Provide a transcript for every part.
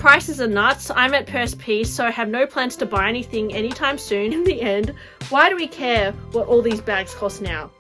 Prices are nuts. I'm at purse piece, so I have no plans to buy anything anytime soon. In the end, why do we care what all these bags cost now?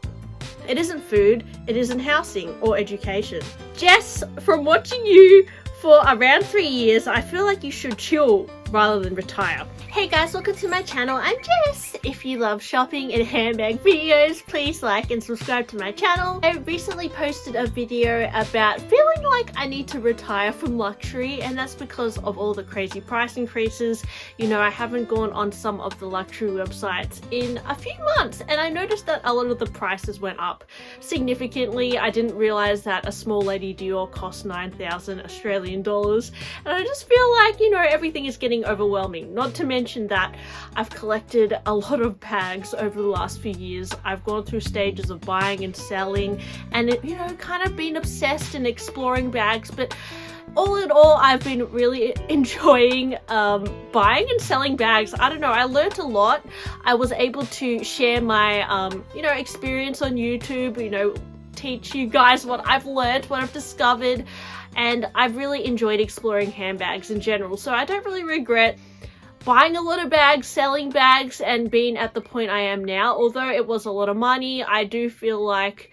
It isn't food, it isn't housing or education. Jess, from watching you for around 3 years, I feel like you should chill rather than retire. Hey guys, welcome to my channel. I'm Jess. If you love shopping and handbag videos, please like and subscribe to my channel. I recently posted a video about feeling like I need to retire from luxury, and that's because of all the crazy price increases. You know, I haven't gone on some of the luxury websites in a few months, and I noticed that a lot of the prices went up significantly. I didn't realize that a small lady Dior cost 9,000 Australian dollars, and I just feel like, you know, everything is getting overwhelming. Not to mention that I've collected a lot of bags over the last few years. I've gone through stages of buying and selling, and it, you know, kind of been obsessed in exploring bags, but all in all, I've been really enjoying buying and selling bags. I don't know, I learned a lot. I was able to share my you know, experience on YouTube, you know, teach you guys what I've learned, what I've discovered, and I've really enjoyed exploring handbags in general. So I don't really regret buying a lot of bags, selling bags, and being at the point I am now. Although it was a lot of money, I do feel like,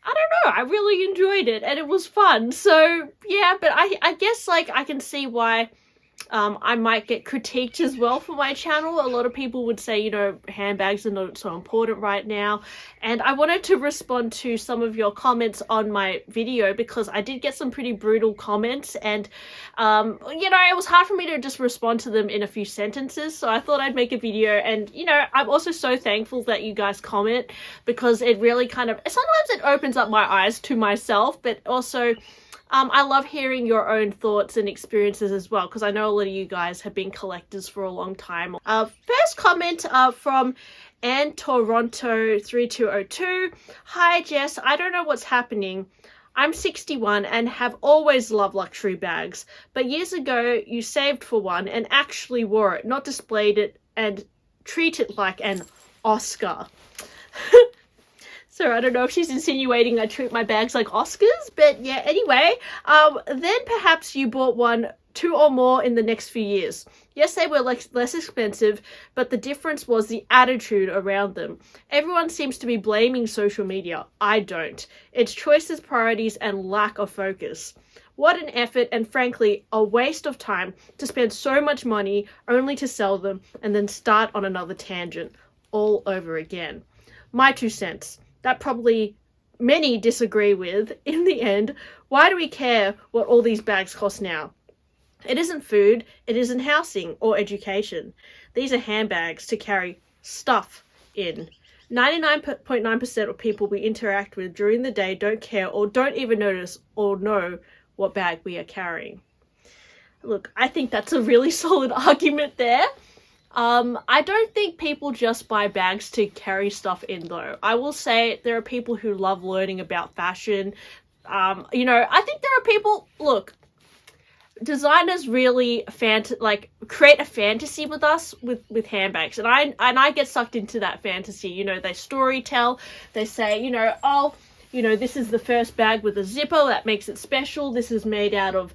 I don't know, I really enjoyed it and it was fun. So yeah, but I guess like I can see why I might get critiqued as well for my channel. A lot of people would say, you know, handbags are not so important right now. And I wanted to respond to some of your comments on my video because I did get some pretty brutal comments, and you know, it was hard for me to just respond to them in a few sentences. So I thought I'd make a video, and you know, I'm also so thankful that you guys comment, because it really kind of, sometimes it opens up my eyes to myself, but also I love hearing your own thoughts and experiences as well, because I know a lot of you guys have been collectors for a long time. First comment from Anne Toronto 3202. Hi Jess, I don't know what's happening. I'm 61 and have always loved luxury bags, but years ago you saved for one and actually wore it, not displayed it and treat it like an Oscar. So I don't know if she's insinuating I treat my bags like Oscars, but yeah, anyway, then perhaps you bought one, 2 or more in the next few years. Yes, they were less expensive, but the difference was the attitude around them. Everyone seems to be blaming social media. I don't. It's choices, priorities, and lack of focus. What an effort, and frankly, a waste of time to spend so much money only to sell them and then start on another tangent all over again. My 2 cents. That probably many disagree with. In the end, why do we care what all these bags cost now? It isn't food, it isn't housing or education. These are handbags to carry stuff in. 99.9% of people we interact with during the day don't care or don't even notice or know what bag we are carrying. Look, I think that's a really solid argument there. I don't think people just buy bags to carry stuff in though. I will say there are people who love learning about fashion. You know, I think there are people, look, designers really create a fantasy with us with handbags, and I get sucked into that fantasy. You know, they story tell, they say, you know, oh, you know, this is the first bag with a zipper that makes it special. This is made out of,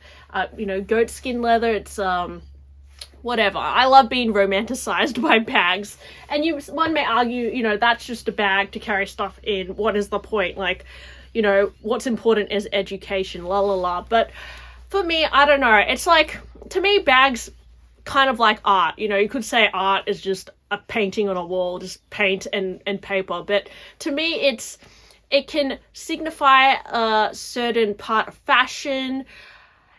you know, goat skin leather. It's, whatever. I love being romanticized by bags. And one may argue, you know, that's just a bag to carry stuff in. What is the point? Like, you know, what's important is education, la la la. But for me, I don't know. It's like, to me, bags kind of like art. You know, you could say art is just a painting on a wall, just paint and paper. But to me, it can signify a certain part of fashion.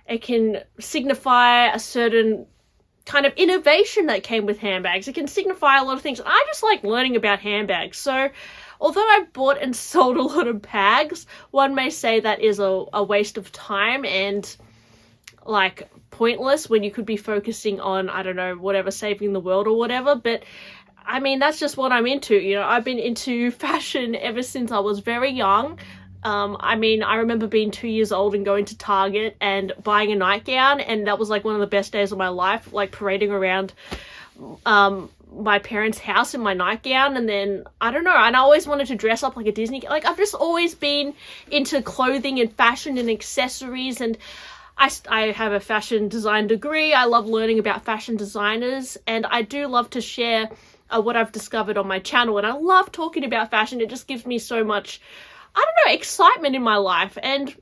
It can signify a certain kind of innovation that came with handbags. It can signify a lot of things. I just like learning about handbags. So although I've bought and sold a lot of bags, one may say that is a waste of time and like pointless when you could be focusing on, I don't know, whatever, saving the world or whatever. But I mean, that's just what I'm into. You know, I've been into fashion ever since I was very young. I mean, I remember being 2 years old and going to Target and buying a nightgown, and that was like one of the best days of my life, like parading around my parents' house in my nightgown. And then, I don't know, and I always wanted to dress up like a Disney, like I've just always been into clothing and fashion and accessories, and I have a fashion design degree. I love learning about fashion designers, and I do love to share what I've discovered on my channel, and I love talking about fashion. It just gives me so much, I don't know, excitement in my life. And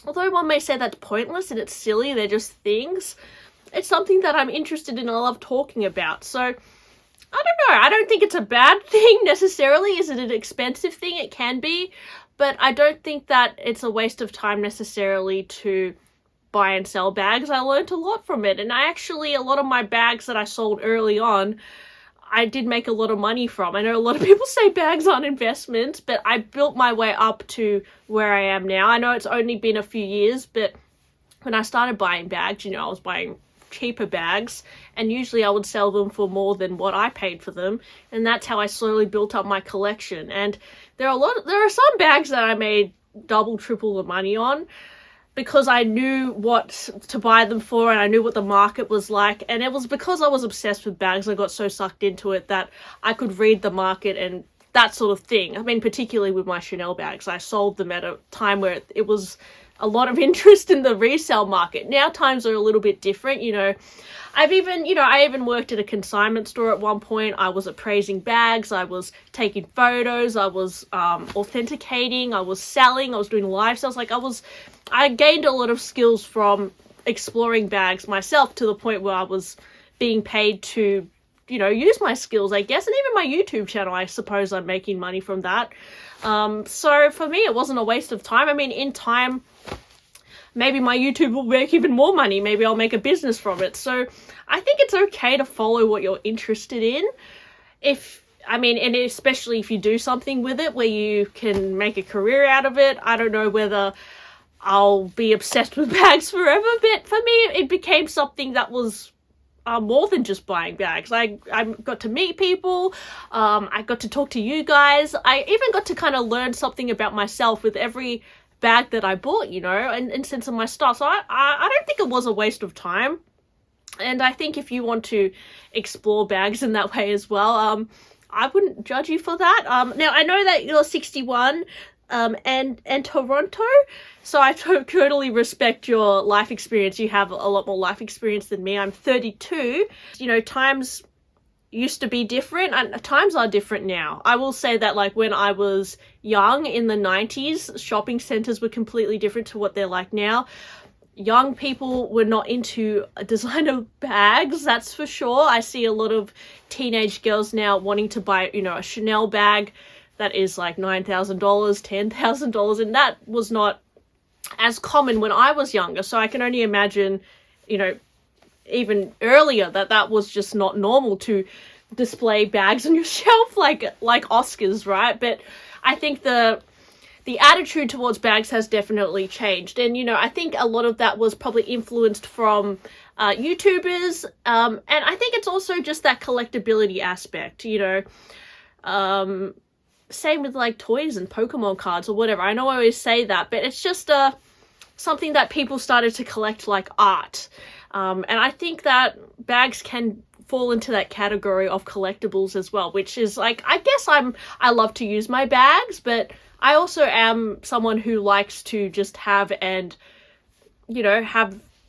although one may say that's pointless and it's silly, they're just things, it's something that I'm interested in and I love talking about. So, I don't know, I don't think it's a bad thing necessarily. Is it an expensive thing? It can be, but I don't think that it's a waste of time necessarily to buy and sell bags. I learned a lot from it, and a lot of my bags that I sold early on, I did make a lot of money from. I know a lot of people say bags aren't investments, but I built my way up to where I am now. I know it's only been a few years, but when I started buying bags, I was buying cheaper bags, and usually I would sell them for more than what I paid for them, and that's how I slowly built up my collection. And there are some bags that I made double, triple the money on, because I knew what to buy them for and I knew what the market was like. And it was because I was obsessed with bags, I got so sucked into it that I could read the market and that sort of thing. I mean, particularly with my Chanel bags, I sold them at a time where it was a lot of interest in the resale market. Now times are a little bit different. I even worked at a consignment store at one point. I was appraising bags, I was taking photos, I was authenticating, I was selling, I was doing live sales. I gained a lot of skills from exploring bags myself, to the point where I was being paid to, use my skills, I guess. And even my YouTube channel, I suppose I'm making money from that. So for me, it wasn't a waste of time. I mean, in time, maybe my YouTube will make even more money. Maybe I'll make a business from it. So I think it's okay to follow what you're interested in. And especially if you do something with it where you can make a career out of it. I don't know whether I'll be obsessed with bags forever, but for me, it became something that was more than just buying bags. I got to meet people, I got to talk to you guys, I even got to kind of learn something about myself with every bag that I bought, and sense of my style. So I don't think it was a waste of time. And I think if you want to explore bags in that way as well, I wouldn't judge you for that. Now, I know that you're 61, and Toronto, so I totally respect your life experience. You have a lot more life experience than me. I'm 32. Times used to be different, and times are different now. I will say that, when I was young in the 90s, shopping centers were completely different to what they're like now. Young people were not into designer bags, that's for sure. I see a lot of teenage girls now wanting to buy, a Chanel bag that is like $9,000, $10,000, and that was not as common when I was younger. So I can only imagine, even earlier, that was just not normal to display bags on your shelf like Oscars, right? But I think the attitude towards bags has definitely changed. And, I think a lot of that was probably influenced from YouTubers. And I think it's also just that collectability aspect, same with toys and Pokemon cards or whatever. I know I always say that, but it's just something that people started to collect like art. And I think that bags can fall into that category of collectibles as well, which is I guess I love to use my bags, but I also am someone who likes to just have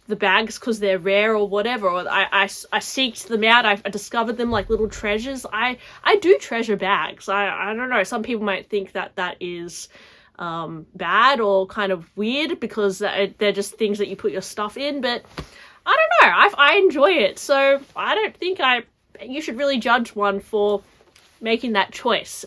the bags because they're rare or whatever, or I seeked them out, I discovered them like little treasures. I do treasure bags. I don't know, some people might think that is bad or kind of weird because they're just things that you put your stuff in, but I don't know, I enjoy it, so I don't think you should really judge one for making that choice.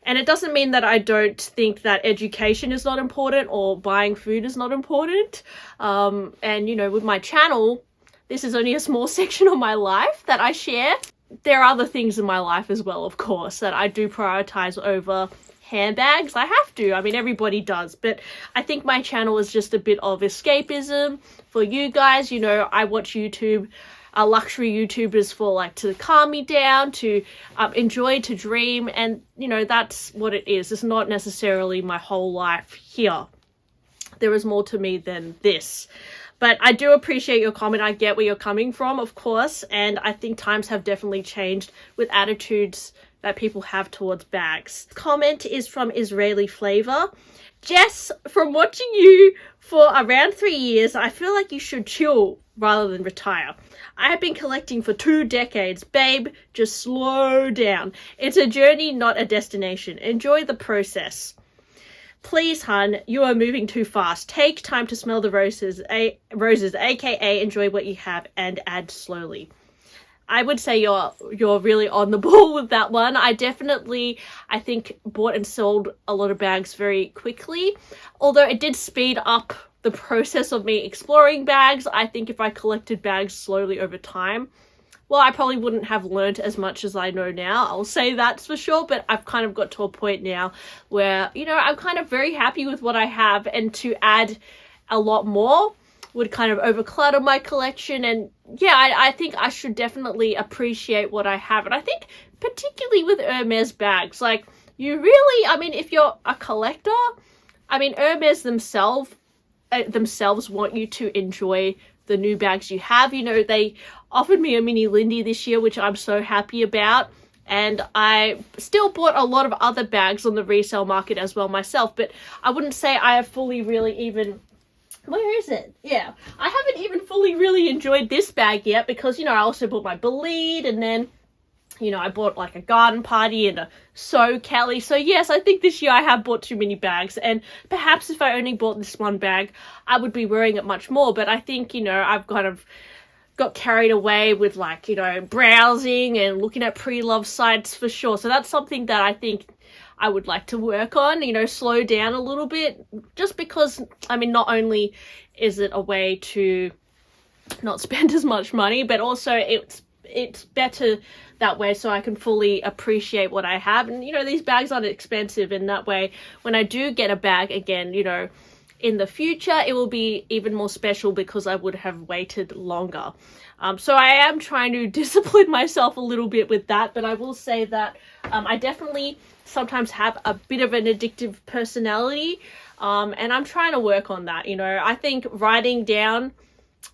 And it doesn't mean that I don't think that education is not important or buying food is not important. And, with my channel, this is only a small section of my life that I share. There are other things in my life as well, of course, that I do prioritize over handbags. I have to. I mean, everybody does. But I think my channel is just a bit of escapism for you guys. I watch YouTube, luxury YouTubers for to calm me down, to enjoy, to dream, and that's what it is. It's not necessarily my whole life here. There is more to me than this. But I do appreciate your comment. I get where you're coming from, of course, and I think times have definitely changed with attitudes that people have towards bags. Comment is from Israeli Flavor. Jess, from watching you for around 3 years, I feel like you should chill rather than retire. I have been collecting for 2 decades. Babe, just slow down. It's a journey, not a destination. Enjoy the process. Please, hun, you are moving too fast. Take time to smell the roses, aka enjoy what you have and add slowly. I would say you're really on the ball with that one. I think bought and sold a lot of bags very quickly, although it did speed up the process of me exploring bags. I think if I collected bags slowly over time, well, I probably wouldn't have learned as much as I know now. I'll say that's for sure, but I've kind of got to a point now where, I'm kind of very happy with what I have, and to add a lot more would kind of overclutter my collection. And yeah, I think I should definitely appreciate what I have. And I think particularly with Hermes bags, like, you really, if you're a collector, Hermes themselves want you to enjoy the new bags you have. They offered me a mini Lindy this year, which I'm so happy about. And I still bought a lot of other bags on the resale market as well myself, but I wouldn't say I have fully really even... Where is it? Yeah, I haven't even fully really enjoyed this bag yet because, I also bought my Bolide, and then, I bought like a garden party and a So Kelly. So yes, I think this year I have bought too many bags, and perhaps if I only bought this one bag, I would be wearing it much more. But I think, I've kind of got carried away with like, browsing and looking at pre-love sites for sure. So that's something that I think I would like to work on, slow down a little bit, just because, not only is it a way to not spend as much money, but also it's better that way so I can fully appreciate what I have. And, these bags aren't expensive, and that way when I do get a bag again, in the future, it will be even more special because I would have waited longer. So I am trying to discipline myself a little bit with that, but I will say that I definitely sometimes have a bit of an addictive personality, and I'm trying to work on that. I think writing down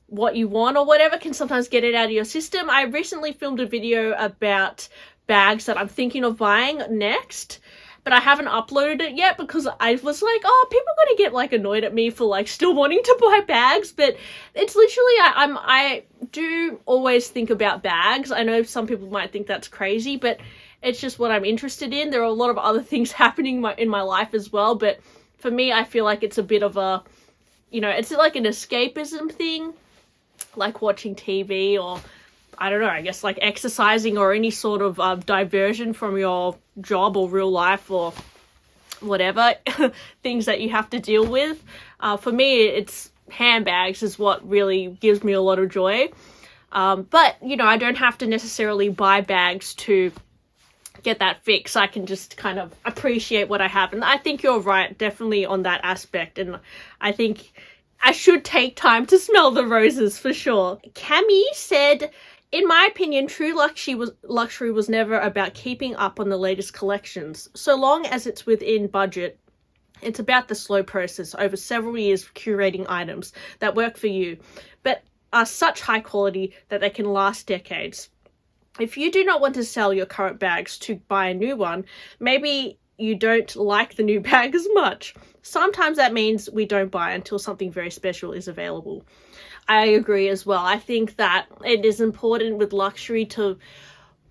what you want or whatever can sometimes get it out of your system. I recently filmed a video about bags that I'm thinking of buying next, but I haven't uploaded it yet because I was like, oh, people are going to get like annoyed at me for like still wanting to buy bags. But it's literally, I do always think about bags. I know some people might think that's crazy, but it's just what I'm interested in. There are a lot of other things happening in my life as well. But for me, I feel like it's a bit of a, it's like an escapism thing, like watching TV, or I don't know, I guess like exercising, or any sort of diversion from your job or real life or whatever things that you have to deal with. For me, it's handbags is what really gives me a lot of joy. But, I don't have to necessarily buy bags to get that fix. I can just kind of appreciate what I have. And I think you're right, definitely on that aspect. And I think I should take time to smell the roses for sure. Cami said, in my opinion, true luxury was never about keeping up on the latest collections. So long as it's within budget, it's about the slow process over several years of curating items that work for you, but are such high quality that they can last decades. If you do not want to sell your current bags to buy a new one, maybe you don't like the new bag as much. Sometimes that means we don't buy until something very special is available. I agree as well. I think that it is important with luxury to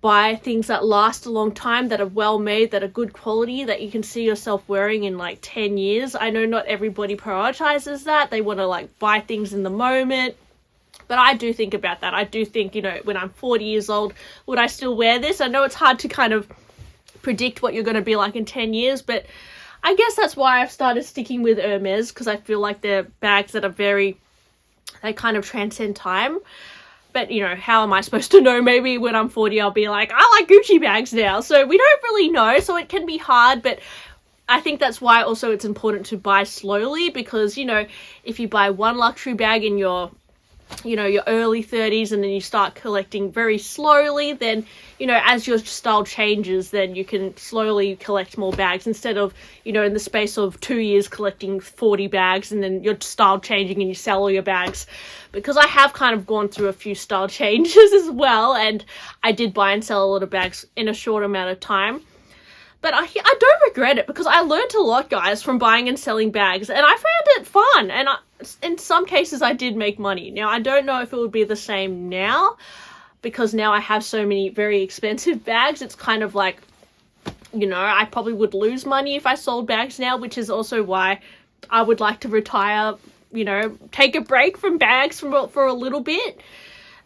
buy things that last a long time, that are well made, that are good quality, that you can see yourself wearing in like 10 years. I know not everybody prioritizes that. They want to like buy things in the moment. But I do think about that. I do think, when I'm 40 years old, would I still wear this? I know it's hard to kind of predict what you're going to be like in 10 years, but I guess that's why I've started sticking with Hermes, because I feel like they're bags that are they kind of transcend time. But, how am I supposed to know? Maybe when I'm 40, I'll be like, I like Gucci bags now. So we don't really know. So it can be hard, but I think that's why also it's important to buy slowly, because, if you buy one luxury bag in your you know, your early 30s and then you start collecting very slowly, then, you know, as your style changes, then you can slowly collect more bags instead of, you know, in the space of 2 years collecting 40 bags and then your style changing and you sell all your bags. Because I have kind of gone through a few style changes as well, and I did buy and sell a lot of bags in a short amount of time. But I don't regret it because I learned a lot, guys, from buying and selling bags, and I found it fun, and in some cases I did make money. Now, I don't know if it would be the same now, because now I have so many very expensive bags. It's kind of like, you know, I probably would lose money if I sold bags now, which is also why I would like to retire, you know, take a break from bags for a little bit.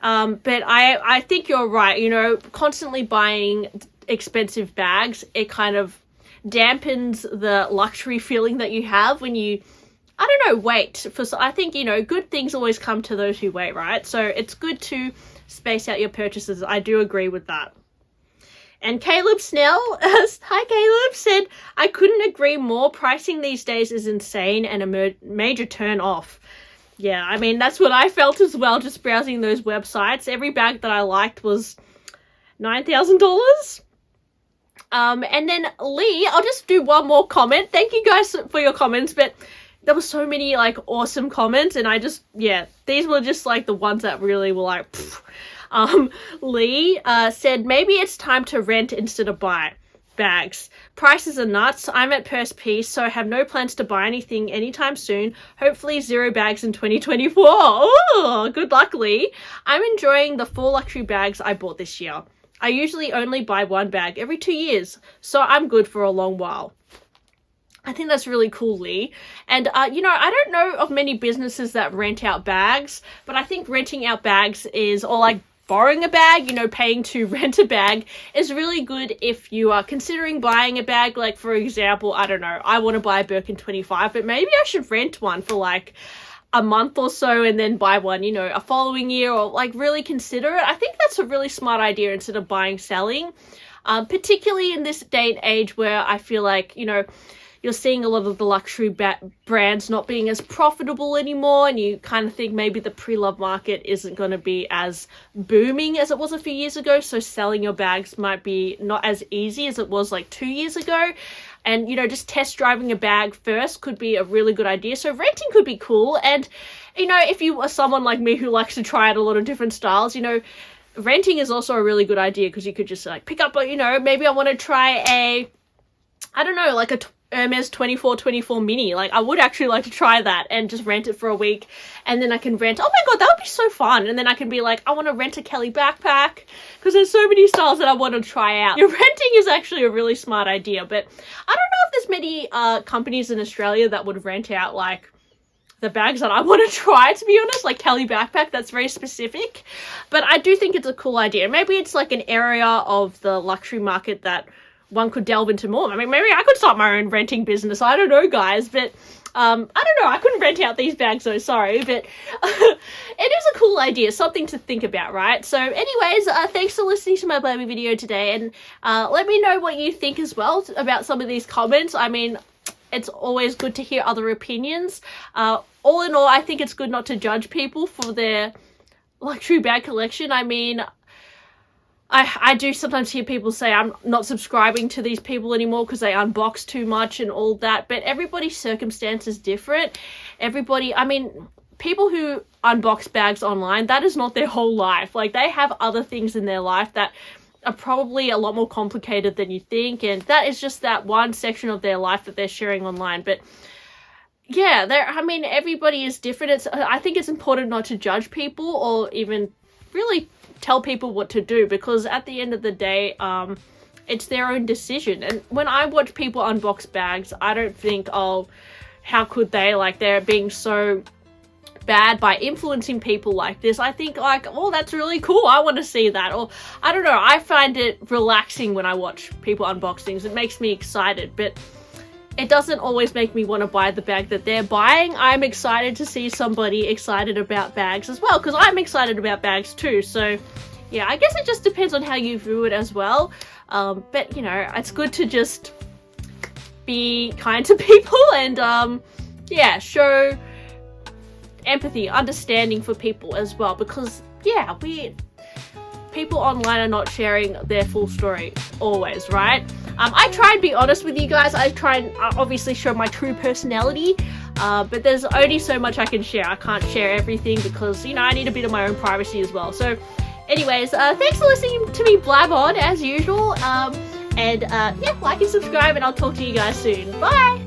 But I think you're right, you know, constantly buying expensive bags, it kind of dampens the luxury feeling that you have when you, I don't know, wait for, I think, you know, good things always come to those who wait, right? So it's good to space out your purchases. I do agree with that. And Caleb Snell, hi Caleb, said, I couldn't agree more. Pricing these days is insane and a major turn off. Yeah, I mean, that's what I felt as well, just browsing those websites. Every bag that I liked was $9,000. And then Lee, I'll just do one more comment. Thank you guys for your comments, but there were so many like awesome comments, and I just, yeah, these were just like the ones that really were like, pfft. Lee said, maybe it's time to rent instead of buy bags. Prices are nuts. I'm at purse piece, so I have no plans to buy anything anytime soon. Hopefully 0 bags in 2024. Oh, good luck, Lee. I'm enjoying the 4 luxury bags I bought this year. I usually only buy 1 bag every 2 years, so I'm good for a long while. I think that's really cool, Lee. And, you know, I don't know of many businesses that rent out bags, but I think renting out bags is, or like borrowing a bag, you know, paying to rent a bag is really good if you are considering buying a bag. Like, for example, I don't know, I want to buy a Birkin 25, but maybe I should rent one for like a month or so and then buy one, you know, a following year, or like really consider it. I think that's a really smart idea instead of buying, selling, particularly in this day and age where I feel like, you know, you're seeing a lot of the luxury brands not being as profitable anymore, and you kind of think maybe the pre-loved market isn't going to be as booming as it was a few years ago, so selling your bags might be not as easy as it was like 2 years ago. And, you know, just test driving a bag first could be a really good idea. So renting could be cool. And, you know, if you are someone like me who likes to try out a lot of different styles, you know, renting is also a really good idea, because you could just like pick up, you know, maybe I want to try a, I don't know, like a Hermes 2424 mini. Like, I would actually like to try that and just rent it for a week, and then I can rent, oh my god, that would be so fun. And then I can be like, I want to rent a Kelly backpack, because there's so many styles that I want to try out. Your renting is actually a really smart idea, but I don't know if there's many companies in Australia that would rent out like the bags that I want to try, to be honest, like Kelly backpack. That's very specific, but I do think it's a cool idea. Maybe it's like an area of the luxury market that one could delve into more. I mean, maybe I could start my own renting business. I don't know, guys, but I don't know. I couldn't rent out these bags, though, sorry, but it is a cool idea, something to think about, right? So anyways, thanks for listening to my baby video today, and let me know what you think as well about some of these comments. I mean, it's always good to hear other opinions. All in all, I think it's good not to judge people for their luxury bag collection. I mean, I do sometimes hear people say I'm not subscribing to these people anymore because they unbox too much and all that, but everybody's circumstance is different. Everybody, I mean, people who unbox bags online, that is not their whole life. Like, they have other things in their life that are probably a lot more complicated than you think, and that is just that one section of their life that they're sharing online. But yeah, I mean, everybody is different. I think it's important not to judge people or even really tell people what to do, because at the end of the day, it's their own decision. And when I watch people unbox bags, I don't think, oh, how could they, like, they're being so bad by influencing people like this. I think, like, oh, that's really cool, I want to see that. Or I don't know, I find it relaxing when I watch people unbox things. It makes me excited, but it doesn't always make me want to buy the bag that they're buying. I'm excited to see somebody excited about bags as well, because I'm excited about bags too. So yeah, I guess it just depends on how you view it as well. But you know, it's good to just be kind to people and yeah, show empathy, understanding for people as well, because yeah, people online are not sharing their full story always, right? I try and be honest with you guys. I try and obviously show my true personality, but there's only so much I can share. I can't share everything because, you know, I need a bit of my own privacy as well. So anyways, thanks for listening to me blab on as usual. Yeah, like and subscribe, and I'll talk to you guys soon. Bye!